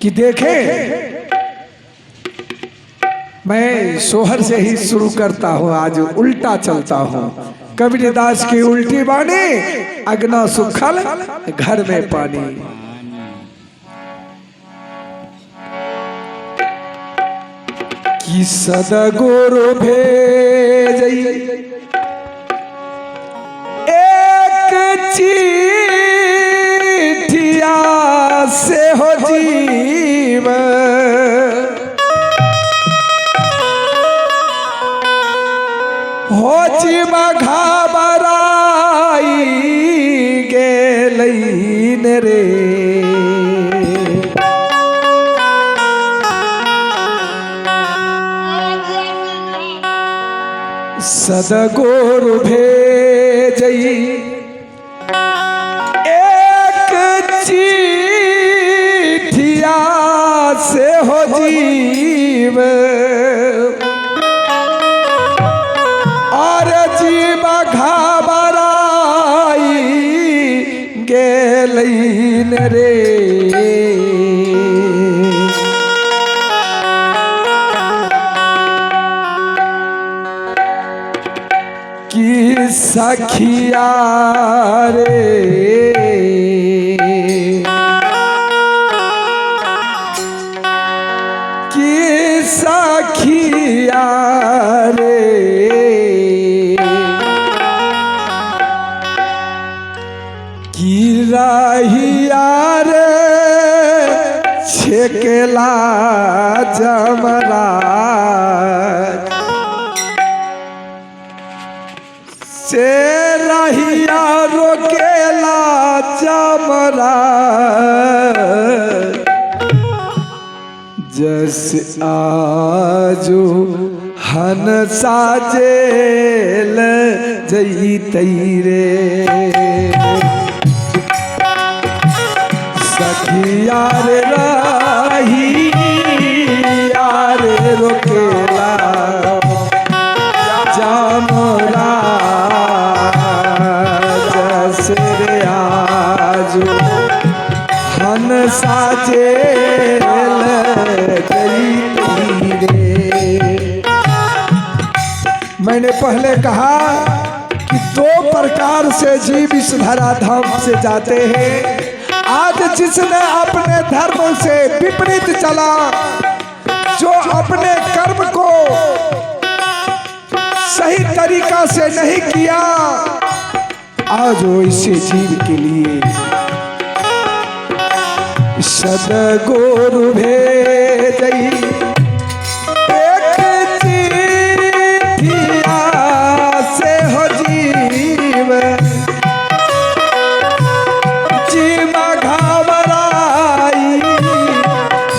कि देखें, मैं सोहर से ही शुरू करता हूँ, आज उल्टा चलता हूँ। कबीरदास की उल्टी बाणी, अगना सुखल घर में पानी। कि सदगुरु भेजई एक चिट्ठिया से हो जीव, हो जीव घबराई गेलैन रे। सदगुरु भेजई एक चिट्ठिया से हो जीव, और जीव घबराई गेलैन रे। कि सखिया रे, कि सखिया रे, कि रहिया रे छेकेला जमराज, से रहिया रोकेला जमराज। जस आजू हंसा जेल जईतई रे। सखिया रे रहिया रे रोकेला जमराज, से आजू हंसा जेल जईतई रे। मैंने पहले कहा कि दो प्रकार से जीव इस धराधाम से जाते हैं। आज जिसने अपने धर्म से विपरीत चला, जो अपने कर्म को सही तरीका से नहीं किया, आज वो इसे जीव के लिए सदगुरु भेजई एक चिट्ठिया से हो जीव, जीव घबराई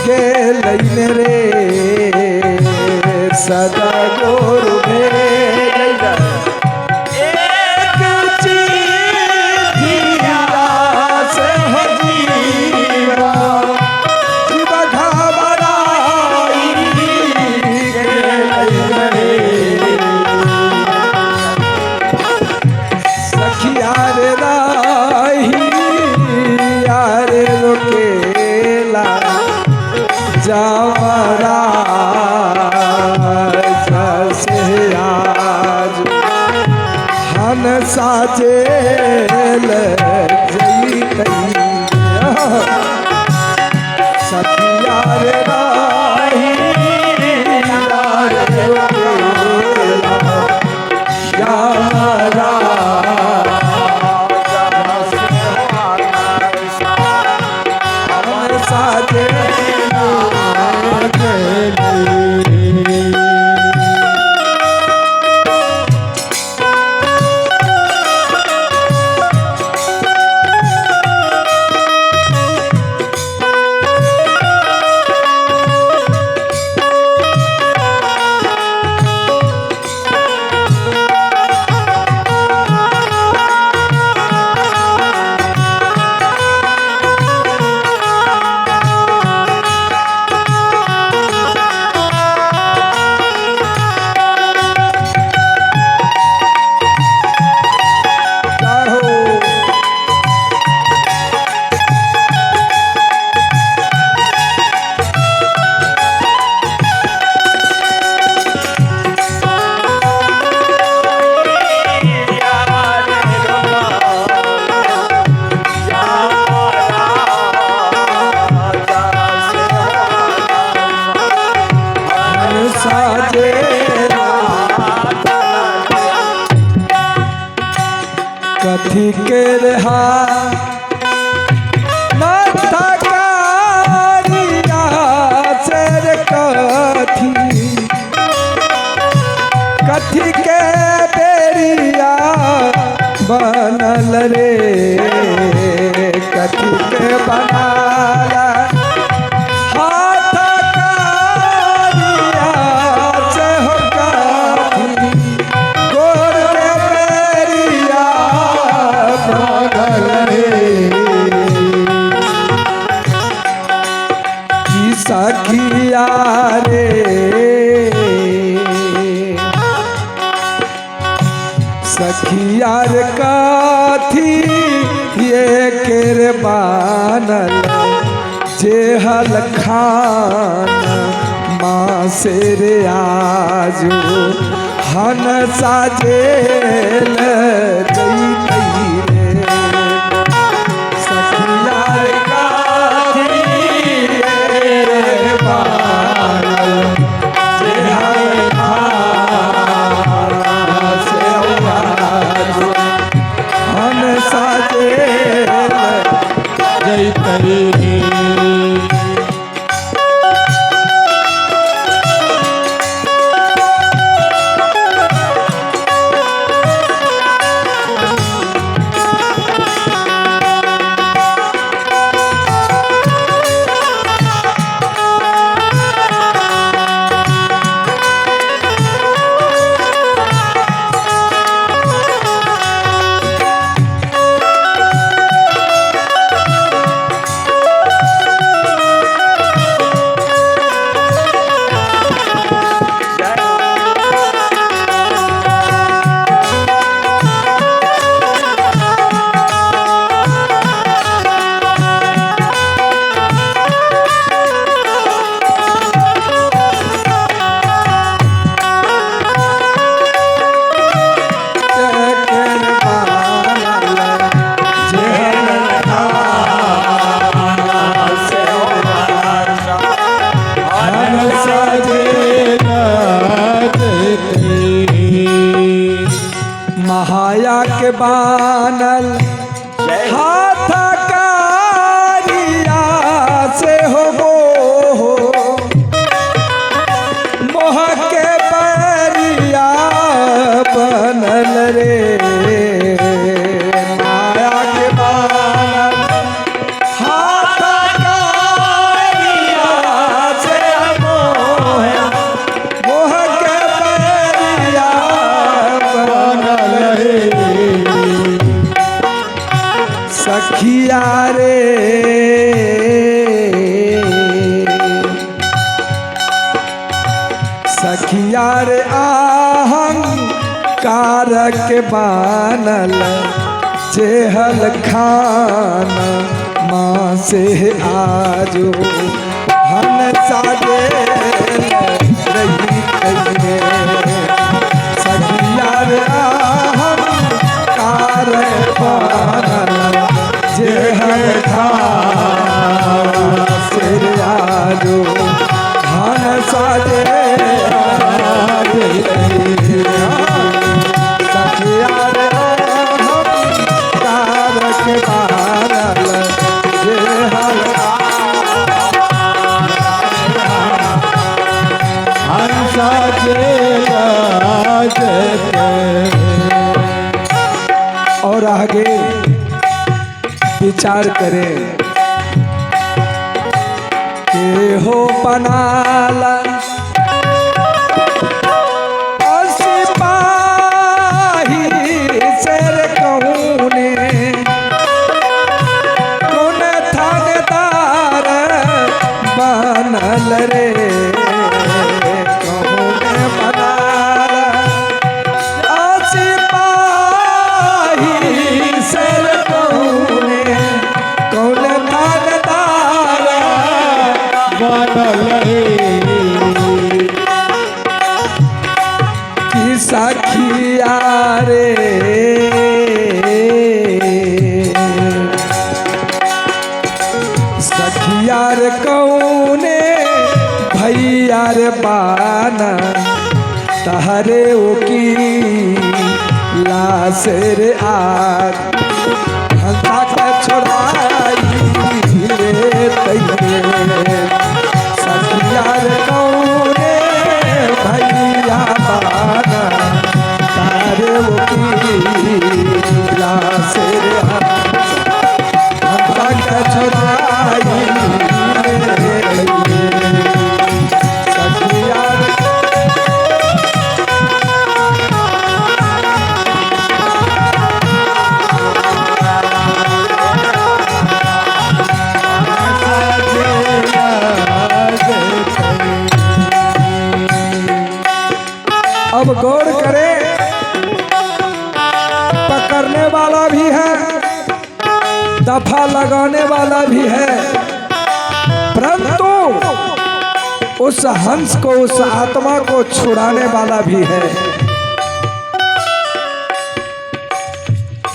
गेलैन रे। सदगुरु भेजई एक चिट्ठिया से हो जीव, जीव घबराई गेलैन रे। सखिया रे रहिया रे रोकेला जमराज, से आज हंसा जेल जईतई। सखिया रे रहिया रे रोकेला जमराज, हंसा जेल बनाला हाथ कारिया से हो काथी गोर के बेरिया बनल रे की सखिया रे सखियार काथी ये केर बानल जेहल खान माँ से रे आजू हन साजेल जैतई रे सखियार काथी ये बानल जेहल खान हन साजेल जैतई महाया के बानल हाथ कारिया से हो मोह के बैरिया बनल रे माया के बानल हाथ कारिया से मोह के बैरिया बनल रे सखिया रे सखिया रे अहंकार के बानल जेहल खान माँ से आजो हन साजे रही सखिया रे अहंकार बानल जेहल खान से आजो हन साजे सखियार अहंकार के बानल जेहल हन साजे और आगे विचार करें के हो बनाला सिपाही शेर कौने कौन थानेदार बनल रे कौने बनाला सिपाही शेर कौने कौन थानेदार बनल रे की सखिया रे सखिया रे कौने भैया रे बाना तहरे ओकी लाश रे आग हंसा के छोड़ाई रे तैरे सखिया रे कौने भैया बाना तारे ओकी लाश रे आग हंसा के छोड़ाई सखिया अब गौर करें, पकड़ने वाला भी है, दफा लगाने वाला भी है, परंतु उस हंस को, उस आत्मा को छुड़ाने वाला भी है।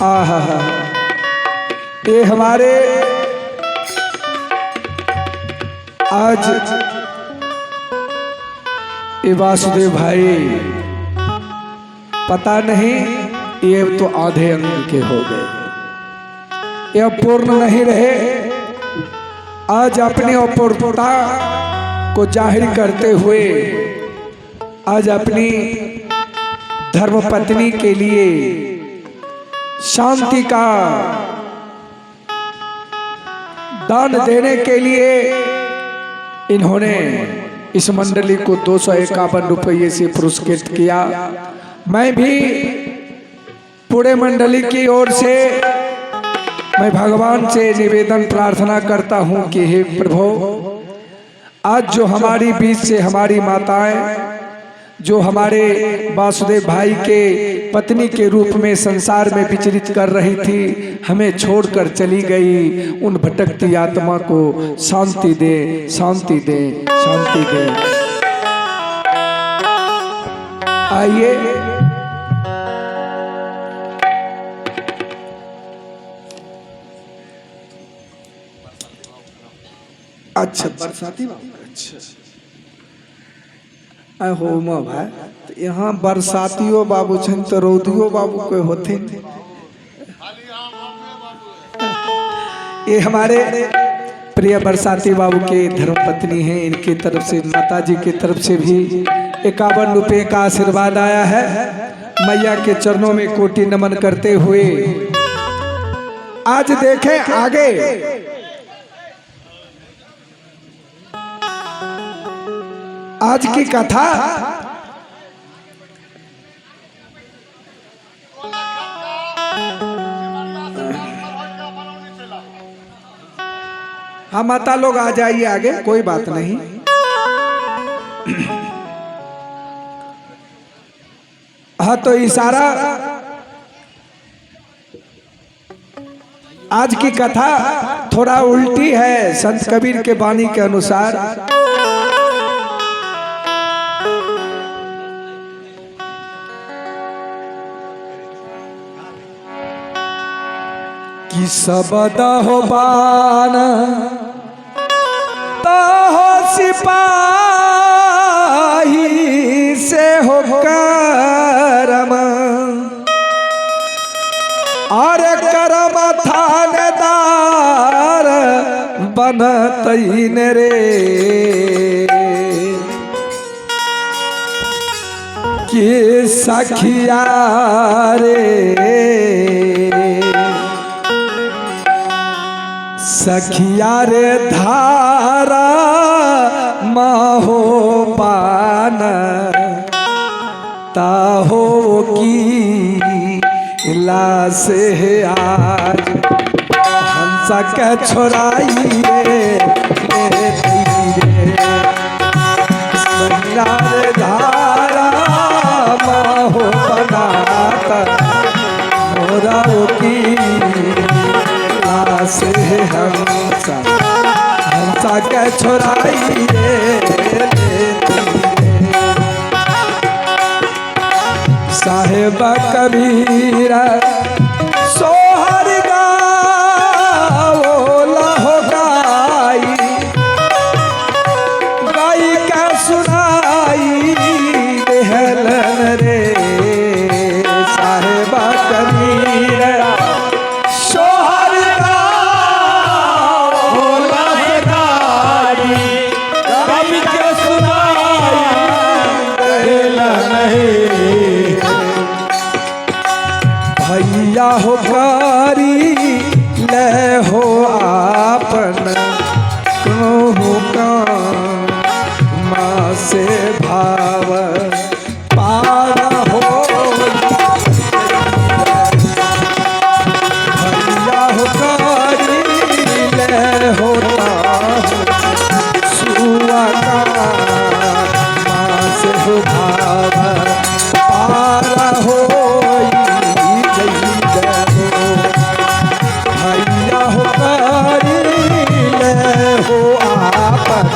आहा, ये हमारे आज ये वासुदेव भाई पता नहीं ये तो आधे अंग के हो गए, ये पूर्ण नहीं रहे। आज अपनी अपूर्णता को जाहिर करते हुए आज अपनी धर्मपत्नी के लिए शांति का दान देने के लिए इन्होंने इस मंडली को 251 रुपये से पुरस्कृत किया। मैं भी पूरे मंडली की ओर से मैं भगवान से निवेदन प्रार्थना करता हूं कि हे प्रभु, आज जो हमारी बीच से हमारी माताएं जो हमारे वासुदेव भाई के पत्नी के रूप में संसार में विचरित कर रही थी, हमें छोड़कर चली गई, उन भटकती आत्मा को शांति दे, शांति दे, शांति दे। आइए अच्छा बरसाती बाबू, अच्छा हो माँ भाई, तो यहाँ बरसातियों बाबू छन तो रौदियो बाबू कोई होते थे। ये हमारे प्रिय बरसाती बाबू के धर्मपत्नी हैं, इनकी तरफ से माता जी की तरफ से भी 51 रुपये का आशीर्वाद आया है। मैया के चरणों में कोटि नमन करते हुए आज देखें आगे आज की कथा। हाँ माता लोग आ जाइए आगे, कोई बात नहीं। हाँ तो इशारा, आज की कथा थोड़ा उल्टी है संत कबीर के वाणी के अनुसार। कि सबद हो बान तो हो सिपाही से हो करम, और करम थानेदार बनतईन रे। कि सखिया रे सखिया रे धारा माहो पान ताहो की लाश आज हंसा के छोड़ाइए सखिया रे धारा माहो बनाता मोरा की से हंसा हंसा के छोड़ाइए। साहेब कबीरा सोहर गाओला हो गाई, गाई का सुनाई देहलन रे। साहेब कबीरा आपन कहूँ का माँ से भाव पार हो भैया हो करी ले होता सुआ का माँ से भाव पार हो भैया हो करी ले हो आपन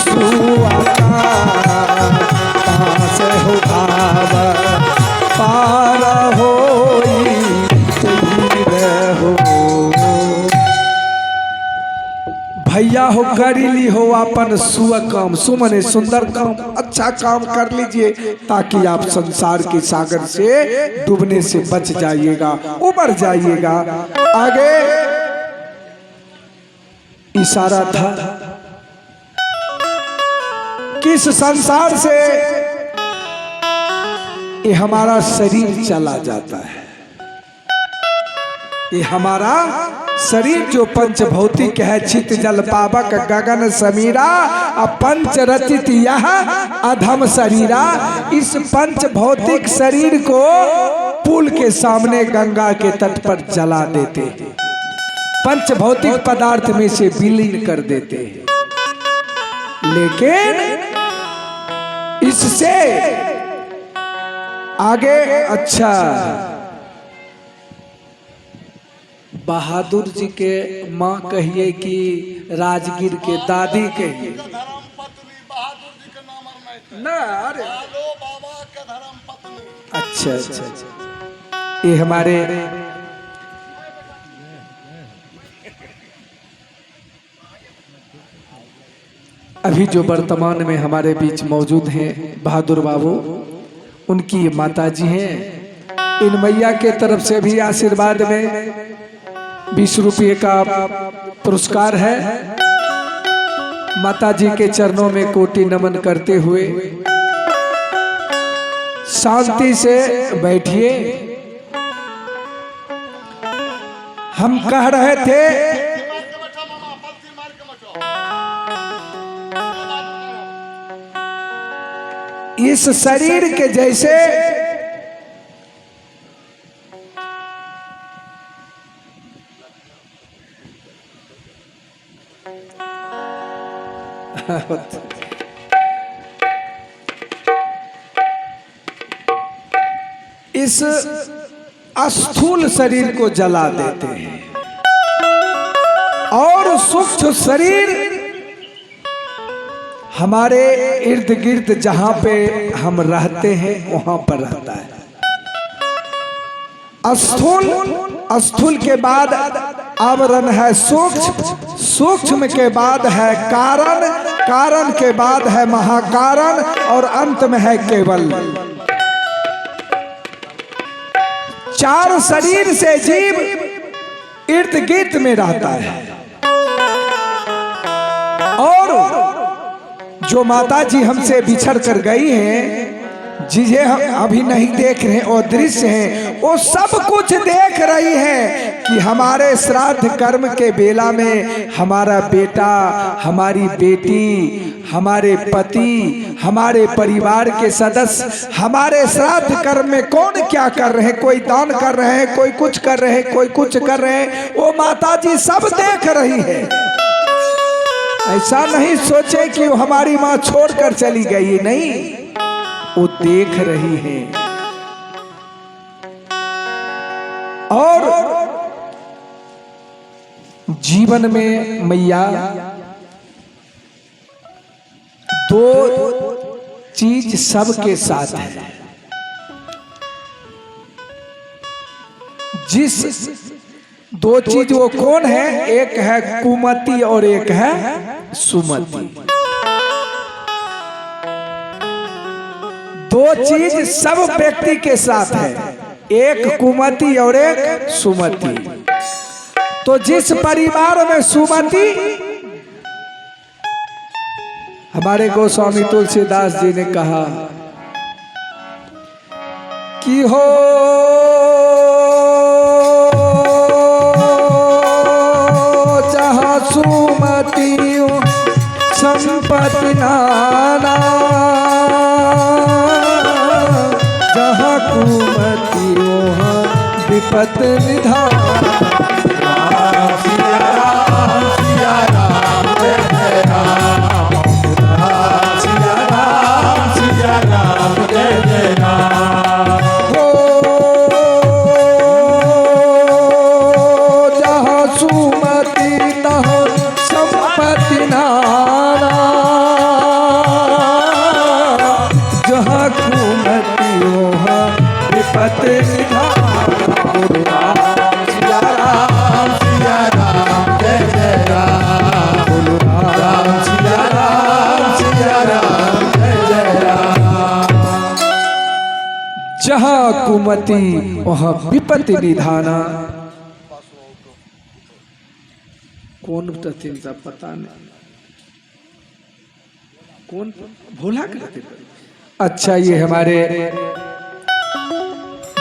सुआ का पास हो भाव पार हो भैया हो करी ली हो अपन सुअ काम सुमने सुंदर काम अच्छा काम कर लीजिए ताकि आप संसार के सागर से डूबने से बच जाइएगा उबर जाइएगा। आगे इशारा था किस संसार से ये हमारा शरीर चला जाता है। ये हमारा शरीर जो पंच भौतिक है चित जल पावक गगन समीरा पंच रचित यह अधम शरीरा। इस पंच भौतिक शरीर को पुल के सामने गंगा के तट पर जला देते हैं पंच भौतिक पदार्थ में से विलीन कर देते हैं। लेकिन इससे आगे अच्छा बहादुर जी के माँ कहिए कि राजगीर के दादी कहिए ना। अरे अच्छा अच्छा अच्छा ये हमारे अभी जो वर्तमान में हमारे बीच मौजूद हैं बहादुर बाबू उनकी माताजी हैं। इन मैया के तरफ से भी आशीर्वाद में 20 रुपये का पुरस्कार है। माताजी के चरणों में कोटि नमन करते हुए शांति से बैठिए। हम कह रहे थे इस शरीर के जैसे इस स्थूल शरीर को जला देते हैं और सूक्ष्म शरीर हमारे इर्द गिर्द जहां पे हम रहते हैं वहां पर रहता है। स्थूल के बाद आवरण है सूक्ष्म, सूक्ष्म के बाद है कारण, कारण के बाद है महाकारण और अंत में है केवल। 4 शरीर से जीव इर्द गिर्द में रहता है। और जो माता जी हमसे बिछड़ कर गई हैं, जिसे हम अभी नहीं देख रहे वो दृश्य हैं, वो सब कुछ देख रही हैं कि हमारे श्राद्ध कर्म के बेला में हमारा बेटा, हमारी बेटी, हमारे पति, हमारे परिवार के सदस्य हमारे श्राद्ध कर्म में कौन क्या कर रहे हैं। कोई दान कर रहे हैं, कोई कुछ कर रहे हैं, कोई कुछ कर रहे हैं। वो माता जी सब देख रही है। ऐसा नहीं सोचे कि वो हमारी माँ छोड़कर चली गई, नहीं, वो देख रही है। और जीवन में मैया 2 चीज सबके साथ है। जिस 2 चीज वो कौन है? एक है कुमति और एक है सुमति। 2 चीज सब व्यक्ति के साथ है, एक कुमति और एक सुमति। तो जिस परिवार में सुमति, हमारे गोस्वामी तुलसीदास जी ने कहा कि हो जहां सुमतियों संपत्ति नाना, जहाँ कुमति वहाँ विपत निधान। राम सिया राम सिया राम जय जय राम, सिया राम जय जय राम। हो जहाँ सुमति तहाँ संपत्ति नाना, जहाँ कुमति वहाँ विपत निधान। सिया राम जय जय राम, राम सिया राम जय जय राम। जहाँ कुमति वहाँ विपत्ति निधाना। कौन तथिन सब पता नहीं, कौन भोला करते। अच्छा, ये हमारे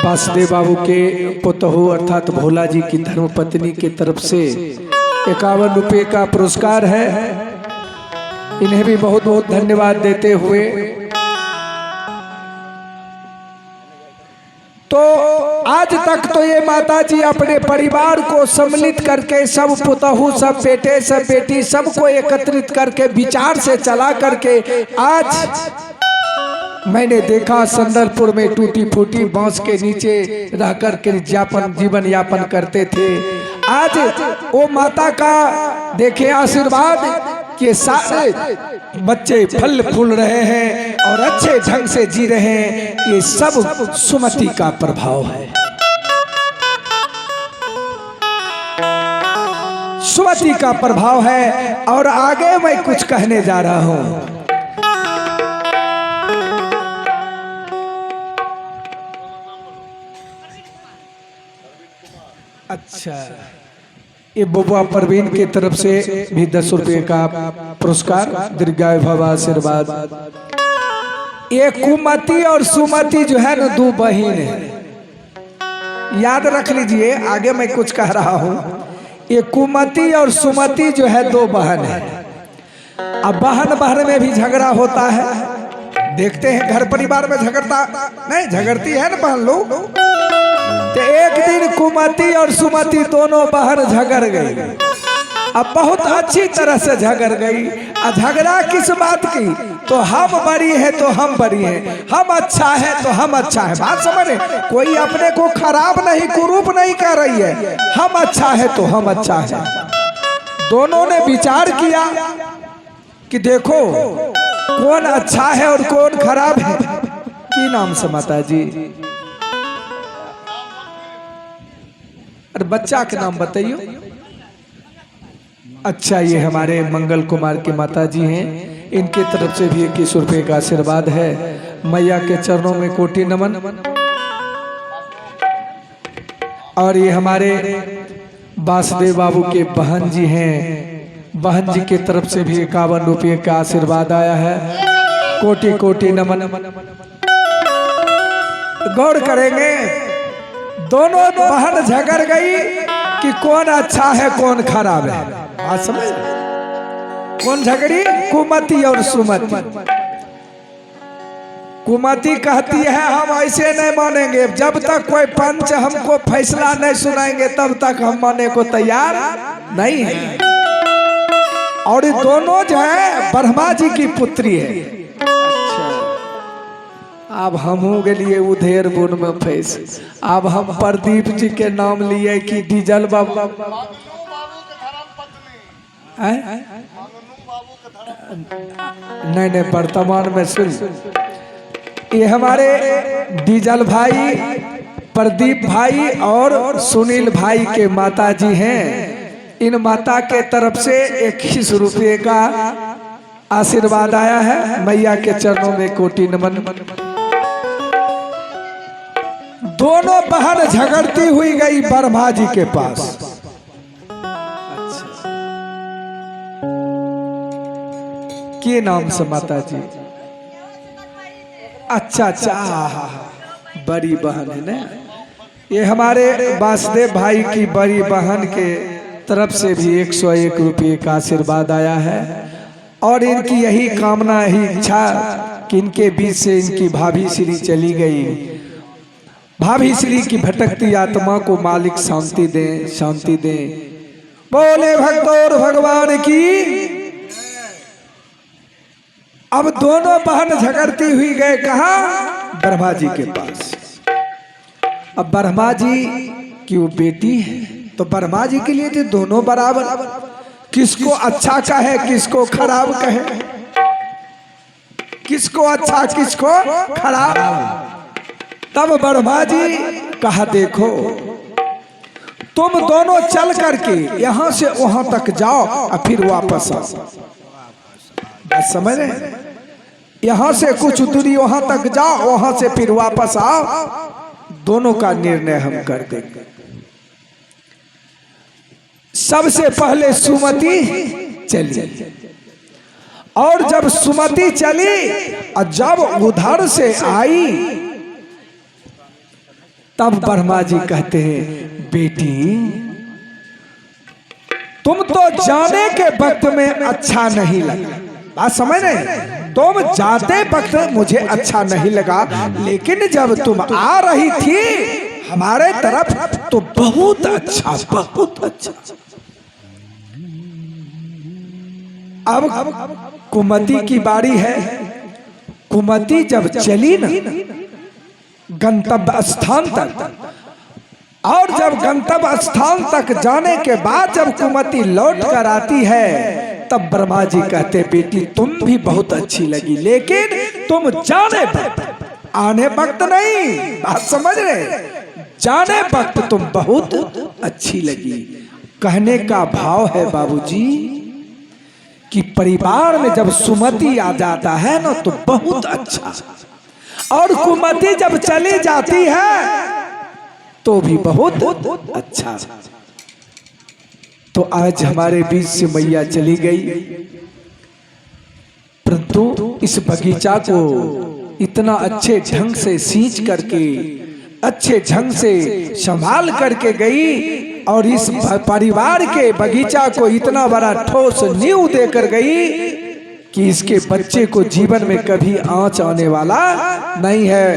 वासुदेव बाबू के पुतहु अर्थात भोला जी की धर्मपत्नी की तरफ से 51 रुपये का पुरस्कार है। इन्हें भी बहुत बहुत धन्यवाद देते हुए, तो आज तक तो ये माता जी अपने परिवार को सम्मिलित करके सब पुतहु, सब बेटे, सब बेटी, सबको एकत्रित करके विचार से चला करके आज मैंने देखा संदलपुर में टूटी फूटी बांस के नीचे रह कर के जीवन यापन करते थे। आज वो माता का देखे आशीर्वाद कि सारे बच्चे फल फूल रहे हैं और अच्छे ढंग से जी रहे हैं। ये सब सुमति का प्रभाव है, सुमति का प्रभाव है। और आगे मैं कुछ कहने जा रहा हूं। अच्छा, ये बुआ परवीन की तरफ से भी 10 रुपये का पुरस्कार, दीर्घायु भव आशीर्वाद। ये कुमति और सुमति जो है ना, 2 बहन है, याद रख लीजिए। आगे मैं कुछ कह रहा हूँ। ये कुमति और सुमति जो है 2 बहन है। अब बहन में भी झगड़ा होता है, देखते हैं घर परिवार में झगड़ता नहीं, झगड़ती है ना बहन लोग। तो एक दिन कुमति और सुमति दोनों बहन झगड़ गई। अब बहुत अच्छी तरह से झगड़ गई। झगड़ा किस बात की? तो हम बड़ी है तो हम बड़ी हैं, हम अच्छा है तो हम अच्छा है। बात समझ रहे? कोई अपने को खराब नहीं, कुरूप नहीं कर रही है। हम अच्छा है तो हम अच्छा है। दोनों ने विचार किया कि देखो कौन अच्छा है और कौन खराब है। की नाम से माता जी? अरे बच्चा के नाम बताइयो। अच्छा, ये हमारे मंगल कुमार की माता जी हैं, इनके तरफ से भी 21 रुपये का आशीर्वाद है। मैया के चरणों में कोटि नमन। और ये हमारे वासुदेव बाबू के बहन जी हैं, बहन जी की तरफ से भी 51 रुपये का आशीर्वाद आया है। कोटि कोटि नमन। गौर करेंगे, दोनों बहन झगड़ गई कि कौन अच्छा है कौन खराब है। बात समझ? कौन झगड़ी? कुमति और सुमति। कुमति कहती है हम ऐसे नहीं मानेंगे, जब तक कोई पंच हमको फैसला नहीं सुनाएंगे तब तक हम मानने को तैयार नहीं है। और ये दोनों जो है ब्रह्मा जी की पुत्री है। अब हम हो गए उधेर बुन में फंस। अब हम प्रदीप जी के नाम लिए कि डीजल बाबा नहीं, वर्तमान में सुन, ये हमारे डीजल भाई, प्रदीप भाई और सुनील भाई के माता जी हैं। इन माता के तरफ से 21 रुपये का आशीर्वाद आया है। मैया के चरणों में कोटि नमन। दोनों बहन झगड़ती हुई गई ब्रह्मा जी के पास। के नाम से माता जी? अच्छा अच्छा, बड़ी बहन है ना। ये हमारे वासुदेव भाई की बड़ी बहन के तरफ से भी 101 रुपये का आशीर्वाद आया है और इनकी यही कामना, यही इच्छा कि इनके बीच से इनकी भाभी श्री चली गई, भाभी श्री की भटकती आत्मा को मालिक शांति दे, शांति दे। बोले भक्त और भगवान की। अब दोनों बहन झगड़ती हुई गए कहा? ब्रह्मा जी के पास। अब ब्रह्मा जी की वो बेटी है तो ब्रह्मा जी के लिए तो दोनों बराबर, किसको अच्छा कहे किसको खराब कहे, किसको अच्छा किसको खराब। तब ब्रह्मा जी कहा देखो तुम दोनों चल करके यहां से वहां तक जाओ और फिर वापस आओ। बात समझ रहे? यहां से कुछ दूरी वहां तक जाओ, वहां से फिर वापस आओ, दोनों का निर्णय हम कर देंगे। सबसे पहले सुमति चली और जब सुमति चली और जब उधर से आई तब ब्रह्मा जी कहते हैं बेटी तुम तो जाने के वक्त में अच्छा नहीं लगा। बात समझ रहे? तुम जाते वक्त मुझे अच्छा नहीं लगा, लेकिन जब तुम आ रही थी हमारे तरफ तो बहुत अच्छा, बहुत अच्छा। अब कुमति की बारी है। कुमति जब चली ना गंतव्य स्थान तक, और जब गंतव्य स्थान तक जाने के बाद जब कुमति लौट कर आती है तब ब्रह्मा जी कहते बेटी तुम भी बहुत अच्छी लगी, लेकिन तुम जाने वक्त, आने वक्त नहीं। बात समझ रहे? जाने वक्त तुम बहुत अच्छी लगी। कहने का भाव है बाबूजी कि परिवार में जब सुमति आ जाता है ना तो बहुत अच्छा, और कुमति जब चली जाती है तो भी बहुत अच्छा। तो आज हमारे बीच से मैया चली गई, परंतु इस बगीचा को इतना अच्छे ढंग से सींच करके, अच्छे ढंग से संभाल करके गई और इस परिवार के बगीचा को इतना बड़ा ठोस नींव देकर गई कि इसके बच्चे को जीवन में कभी आंच आने वाला नहीं है।